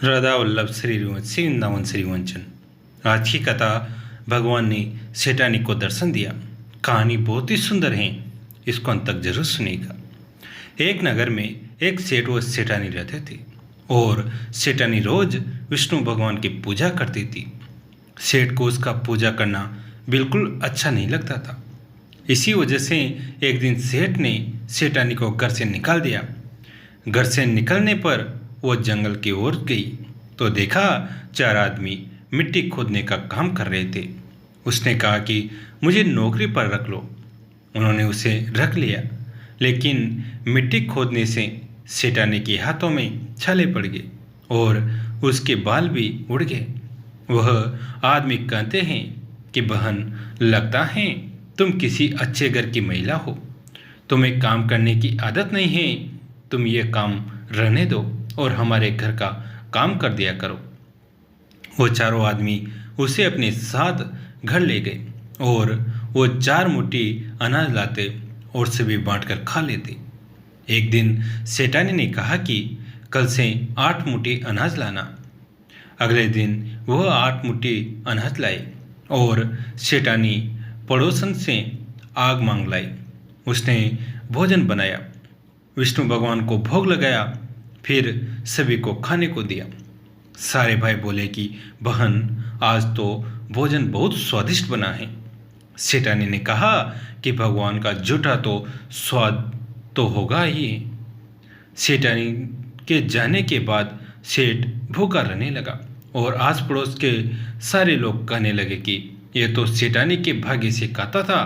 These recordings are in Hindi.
राधा वल्लभ श्री वृंदावन श्री वंचन। आज की कथा भगवान ने सेठानी को दर्शन दिया। कहानी बहुत ही सुंदर है, इसको अंत तक जरूर सुनिएगा। एक नगर में एक सेठ व सेठानी रहते थे और सेठानी रोज विष्णु भगवान की पूजा करती थी। सेठ को उसका पूजा करना बिल्कुल अच्छा नहीं लगता था। इसी वजह से एक दिन सेठ ने सेठानी को घर से निकाल दिया। घर से निकलने पर वो जंगल की ओर गई तो देखा चार आदमी मिट्टी खोदने का काम कर रहे थे। उसने कहा कि मुझे नौकरी पर रख लो। उन्होंने उसे रख लिया, लेकिन मिट्टी खोदने से सेठानी के हाथों में छाले पड़ गए और उसके बाल भी उड़ गए। वह आदमी कहते हैं कि बहन, लगता है तुम किसी अच्छे घर की महिला हो, तुम्हें काम करने की आदत नहीं है। तुम ये काम रहने दो और हमारे घर का काम कर दिया करो। वो चारों आदमी उसे अपने साथ घर ले गए और वो 4 मुट्ठी अनाज लाते और सभी बांटकर खा लेते। एक दिन सेठानी ने कहा कि कल से 8 मुट्ठी अनाज लाना। अगले दिन वह 8 मुट्ठी अनाज लाए और सेठानी पड़ोसन से आग मांग लाई। उसने भोजन बनाया, विष्णु भगवान को भोग लगाया, फिर सभी को खाने को दिया। सारे भाई बोले कि बहन, आज तो भोजन बहुत स्वादिष्ट बना है। सेठानी ने कहा कि भगवान का जूठा तो स्वाद तो होगा ही। सेठानी के जाने के बाद सेठ भूखा रहने लगा और आस पड़ोस के सारे लोग कहने लगे कि यह तो सेठानी के भाग्य से खाता था।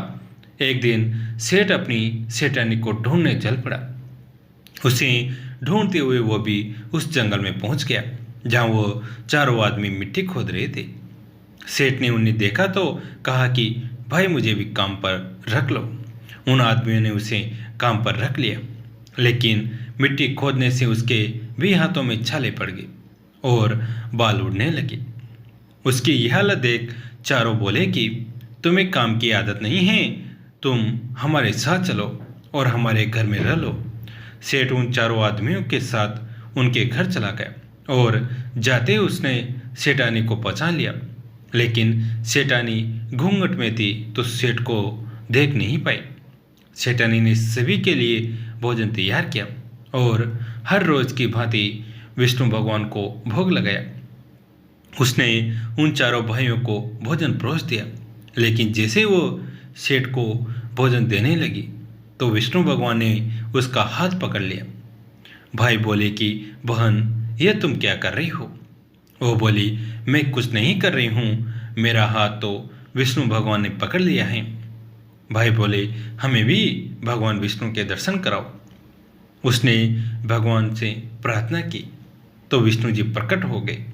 एक दिन सेठ अपनी सेठानी को ढूंढने चल पड़ा। उसे ढूंढते हुए वो भी उस जंगल में पहुंच गया जहां वो चारों आदमी मिट्टी खोद रहे थे। सेठ ने उन्हें देखा तो कहा कि भाई, मुझे भी काम पर रख लो। उन आदमियों ने उसे काम पर रख लिया, लेकिन मिट्टी खोदने से उसके भी हाथों में छाले पड़ गए और बाल उड़ने लगे। उसकी यह हालत देख चारों बोले कि तुम्हें काम की आदत नहीं है, तुम हमारे साथ चलो और हमारे घर में रह लो। सेठ उन चारों आदमियों के साथ उनके घर चला गया और जाते ही उसने सेठानी को पहचान लिया, लेकिन सेठानी घूंघट में थी तो सेठ को देख नहीं पाई। सेठानी ने सभी के लिए भोजन तैयार किया और हर रोज की भांति विष्णु भगवान को भोग लगाया। उसने उन चारों भाइयों को भोजन परोस दिया, लेकिन जैसे वो सेठ को भोजन देने लगी तो विष्णु भगवान ने उसका हाथ पकड़ लिया। भाई बोले कि बहन, यह तुम क्या कर रही हो? वो बोली, मैं कुछ नहीं कर रही हूँ, मेरा हाथ तो विष्णु भगवान ने पकड़ लिया है। भाई बोले, हमें भी भगवान विष्णु के दर्शन कराओ। उसने भगवान से प्रार्थना की तो विष्णु जी प्रकट हो गए।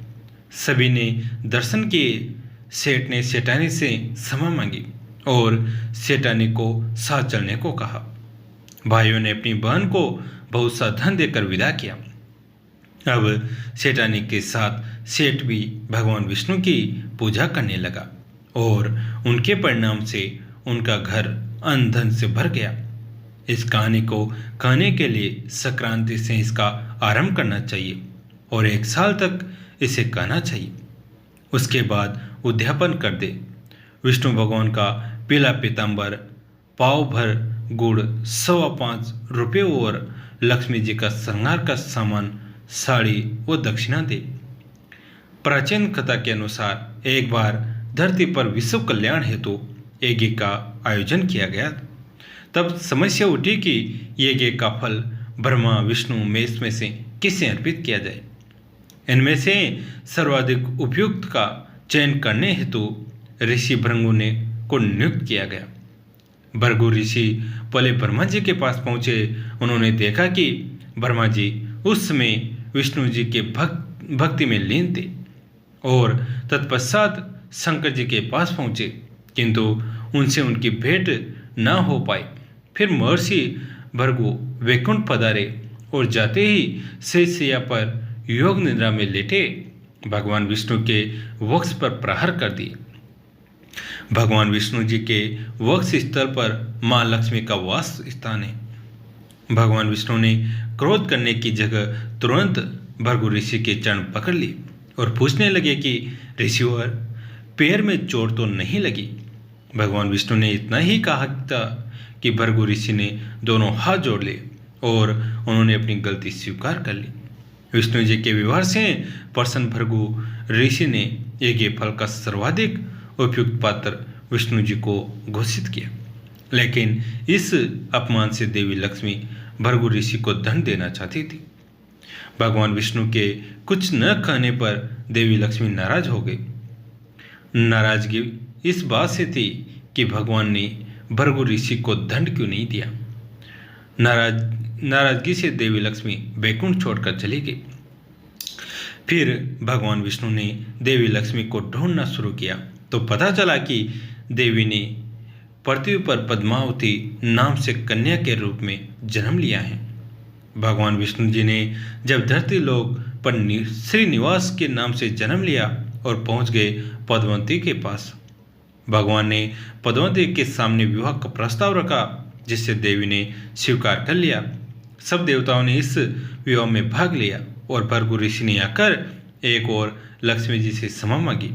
सभी ने दर्शन किए। सेठ ने सेठानी से क्षमा मांगी और सेठानी को साथ चलने को कहा। भाइयों ने अपनी बहन को बहुत सा धन देकर विदा किया। अब सेठानी के साथ सेठ भी भगवान विष्णु की पूजा करने लगा और उनके परिणाम से उनका घर अन्न धन से भर गया। इस कहानी को कहने के लिए संक्रांति से इसका आरंभ करना चाहिए और 1 साल तक इसे कहना चाहिए। उसके बाद उद्यापन कर दे। विष्णु भगवान का पीला पीताम्बर, पाव भर गुड़, 5.25 रुपये और लक्ष्मी जी का श्रृंगार का सामान, साड़ी व दक्षिणा दे। प्राचीन कथा के अनुसार एक बार धरती पर विश्व कल्याण हेतु यज्ञ का आयोजन किया गया। तब समस्या उठी कि यज्ञ का फल ब्रह्मा, विष्णु, महेश में से किसे अर्पित किया जाए। इनमें से सर्वाधिक उपयुक्त का चयन करने हेतु ऋषि भृगु ने को नियुक्त किया गया। भृगु ऋषि पहले ब्रह्मा जी के पास पहुंचे। उन्होंने देखा कि ब्रह्मा जी उस समय विष्णु जी के भक्ति में लीन थे और तत्पश्चात शंकर जी के पास पहुंचे, किंतु उनसे उनकी भेंट न हो पाई। फिर महर्षि भृगु वैकुंठ पधारे और जाते ही शैया पर योग निद्रा में लेटे भगवान विष्णु के वक्ष पर प्रहार कर दिए। भगवान विष्णु जी के वक्ष स्थल पर मां लक्ष्मी का वास स्थान है। भगवान विष्णु ने क्रोध करने की जगह तुरंत भृगु ऋषि के चरण पकड़ लिए और पूछने लगे कि ऋषिवर, पैर में चोट तो नहीं लगी? भगवान विष्णु ने इतना ही कहा था कि भृगु ऋषि ने दोनों हाथ जोड़ लिए और उन्होंने अपनी गलती स्वीकार कर ली। विष्णु जी के व्यवहार से प्रसन्न भृगु ऋषि ने यज्ञ फल का सर्वाधिक उपयुक्त पात्र विष्णु जी को घोषित किया। लेकिन इस अपमान से देवी लक्ष्मी भृगु ऋषि को दंड देना चाहती थी। भगवान विष्णु के कुछ न कहने पर देवी लक्ष्मी नाराज हो गई। नाराजगी इस बात से थी कि भगवान ने भृगु ऋषि को दंड क्यों नहीं दिया। नाराजगी से देवी लक्ष्मी बैकुंठ छोड़कर चली गई। फिर भगवान विष्णु ने देवी लक्ष्मी को ढूंढना शुरू किया तो पता चला कि देवी ने पृथ्वी पर पद्मावती नाम से कन्या के रूप में जन्म लिया है। भगवान विष्णु जी ने जब धरती लोक पर श्रीनिवास के नाम से जन्म लिया और पहुंच गए पद्मावती के पास। भगवान ने पद्मावती के सामने विवाह का प्रस्ताव रखा, जिससे देवी ने स्वीकार कर लिया। सब देवताओं ने इस विवाह में भाग लिया और भृगु ऋषि ने आकर एक और लक्ष्मी जी से क्षमा मांगी।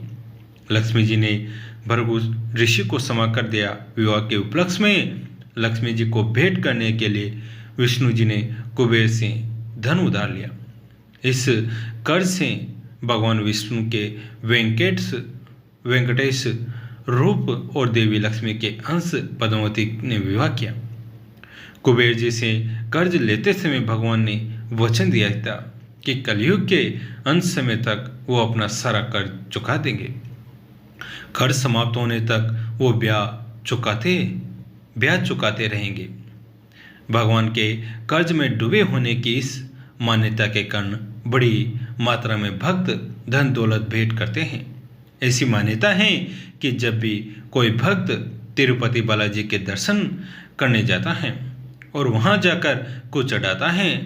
लक्ष्मी जी ने भृगु ऋषि को क्षमा कर दिया। विवाह के उपलक्ष्य में लक्ष्मी जी को भेंट करने के लिए विष्णु जी ने कुबेर से धन उधार लिया। इस कर्ज से भगवान विष्णु के वेंकटेश रूप और देवी लक्ष्मी के अंश पद्मावती ने विवाह किया। कुबेर जी से कर्ज लेते समय भगवान ने वचन दिया था कि कलयुग के अंत समय तक वो अपना सारा कर्ज चुका देंगे। कर्ज समाप्त होने तक वो ब्याज चुकाते रहेंगे। भगवान के कर्ज में डूबे होने की इस मान्यता के कारण बड़ी मात्रा में भक्त धन दौलत भेंट करते हैं। ऐसी मान्यता है कि जब भी कोई भक्त तिरुपति बालाजी के दर्शन करने जाता है और वहां जाकर कुछ चढ़ाता है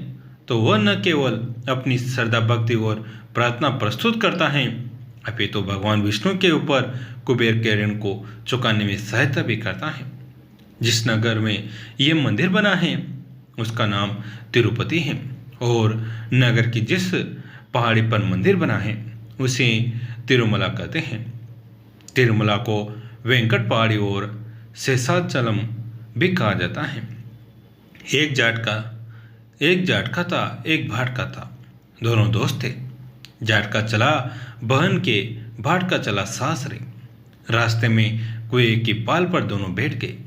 तो वह न केवल अपनी श्रद्धा भक्ति और प्रार्थना प्रस्तुत करता है, अपितु तो भगवान विष्णु के ऊपर कुबेर के ऋण को चुकाने में सहायता भी करता है। जिस नगर में ये मंदिर बना है उसका नाम तिरुपति है और नगर की जिस पहाड़ी पर मंदिर बना है उसे तिरुमला कहते हैं। तिरुमला को वेंकट पहाड़ी और शेषाचलम भी कहा जाता है। एक जाट का था, एक भाट का था। दोनों दोस्त थे। जाट का चला बहन के, भाट का चला सासरे। रास्ते में कुएं की पाल पर दोनों बैठ गए।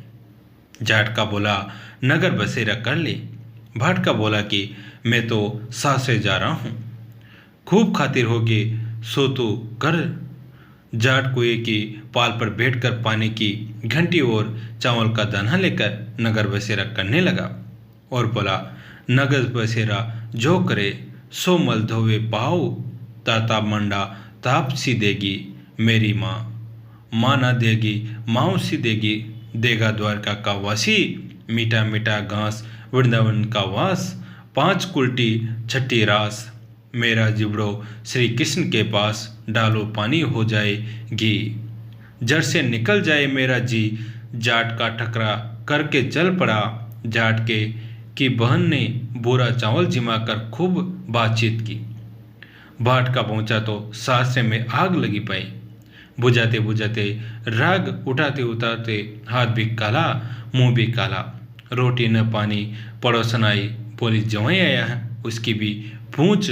जाट का बोला नगर बसेरा कर ले। भाट का बोला कि मैं तो सासरे जा रहा हूँ, खूब खातिर होगी सो तू कर। जाट कुएं की पाल पर बैठकर पानी की घंटी और चावल का दाना लेकर नगर बसेरा करने लगा और बोला नगर बसेरा जो करे सो मल धोवे पाओ, ताता मंडा ताप सी देगी मेरी माँ ना देगी माँ सी देगी। देगा द्वारका का वासी, मीठा मीठा घास वृंदावन का वास। 5 कुल्टी 6 रास, मेरा जिबड़ो श्री कृष्ण के पास। डालो पानी हो जाए घी, जड़ से निकल जाए मेरा जी। जाट का ठकरा करके चल पड़ा। जाट के की बहन ने बुरा चावल जिमाकर खूब बातचीत की। भाट का पहुंचा तो सासरे में आग लगी पाई। बुझाते बुझाते राग उठाते उठाते हाथ भी काला मुंह भी काला। रोटी न पानी पड़ोसन आई, बोली जवाई आया है उसकी भी पूछ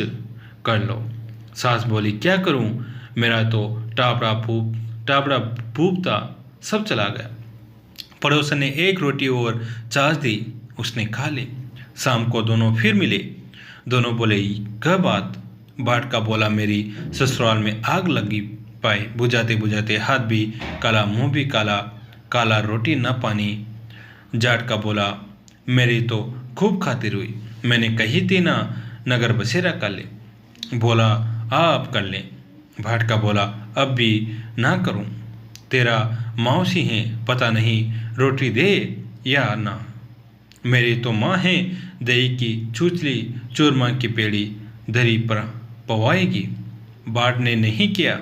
कर लो। सास बोली क्या करूं, मेरा तो टापड़ा फूबता सब चला गया। पड़ोसन ने एक रोटी और छाछ दी, उसने खा ली। शाम को दोनों फिर मिले। दोनों बोले क्या बात। भाट का बोला मेरी ससुराल में आग लगी पाए। बुझाते बुझाते हाथ भी काला मुंह भी काला, काला रोटी न पानी। जाट का बोला मेरी तो खूब खातिर हुई, मैंने कही थी ना नगर बसेरा कर ले। बोला आप कर ले। भाट का बोला अब भी ना करूं, तेरा मौसी है, पता नहीं रोटी दे या ना। मेरी तो माँ है, दही की चूचली चूरमा की पेड़ी धरी पर पवाएगी। बाट ने नहीं किया।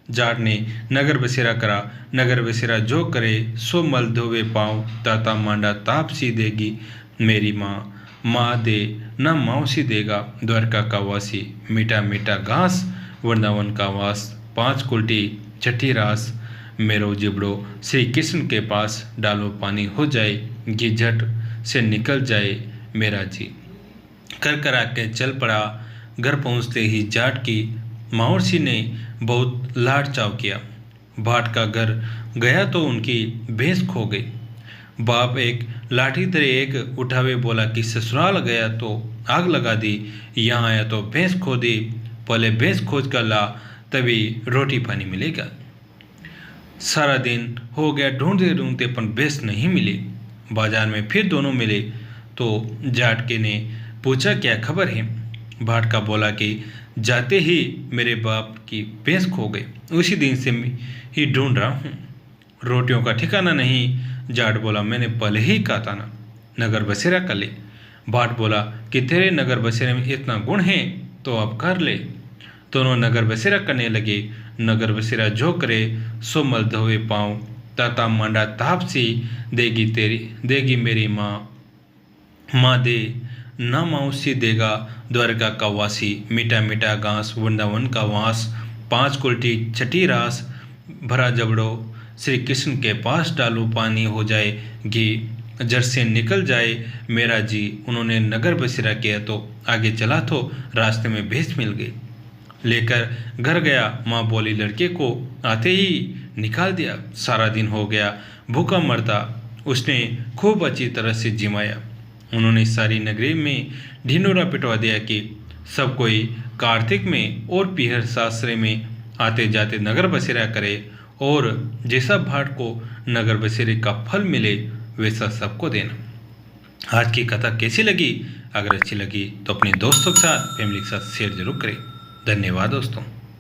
जाट ने नगर बसेरा करा। नगर बसेरा जो करे सो मल धोवे पाँव, ताता मांडा ताप सी देगी मेरी माँ। माँ दे न मौसी देगा द्वारका का वासी, मीठा मीठा घास वृंदावन का वास, 5 कुल्टी छठी रास, मेरो जिबड़ो श्री कृष्ण के पास, डालो पानी हो जाए घी झट से निकल जाए मेरा जी। कर करा के चल पड़ा, घर पहुँचते ही जाट की मावसी ने बहुत लाड चाव किया। भाट का घर गया तो उनकी भैंस खो गई। बाप एक लाठी धरे एक उठावे बोला कि ससुराल गया तो आग लगा दी, यहाँ आया तो भैंस खो दी, पहले भैंस खोज कर ला तभी रोटी पानी मिलेगा। सारा दिन हो गया ढूंढते ढूंढते पर भैंस नहीं मिली। बाजार में फिर दोनों मिले तो जाट के ने पूछा क्या खबर है। भाट का बोला कि जाते ही मेरे बाप की भैंस खो गई, उसी दिन से ही ढूंढ रहा हूँ, रोटियों का ठिकाना नहीं। जाट बोला मैंने पहले ही कहा था ना नगर बसेरा कर ले। भाट बोला कि तेरे नगर बसेरे में इतना गुण है तो अब कर ले। दोनों नगर बसेरा करने लगे। नगर बसेरा जो करे सो मल धोवे पाँव, ताता मांडा ताप सी देगी मेरी माँ, माँ दे ना मौसी देगा द्वारका का वासी, मीठा मीठा घास वृंदावन का वास, 5 कुल्टी छठी रास, भरा जबड़ो श्री कृष्ण के पास, डालू पानी हो जाए घी जड़ से निकल जाए मेरा जी। उन्होंने नगर बसेरा किया तो आगे चला तो रास्ते में भैंस मिल गई, लेकर घर गया। माँ बोली लड़के को आते ही निकाल दिया। सारा दिन हो गया भूखा मरता, उसने खूब अच्छी तरह से जिमाया। उन्होंने सारी नगरी में ढिंढोरा पिटवा दिया कि सब कोई कार्तिक में और पीहर सासरे में आते जाते नगर बसेरा करे और जैसा भाट को नगर बसेरे का फल मिले वैसा सबको देना। आज की कथा कैसी लगी? अगर अच्छी लगी तो अपने दोस्तों के साथ फैमिली के साथ शेयर जरूर करें। धन्यवाद दोस्तों।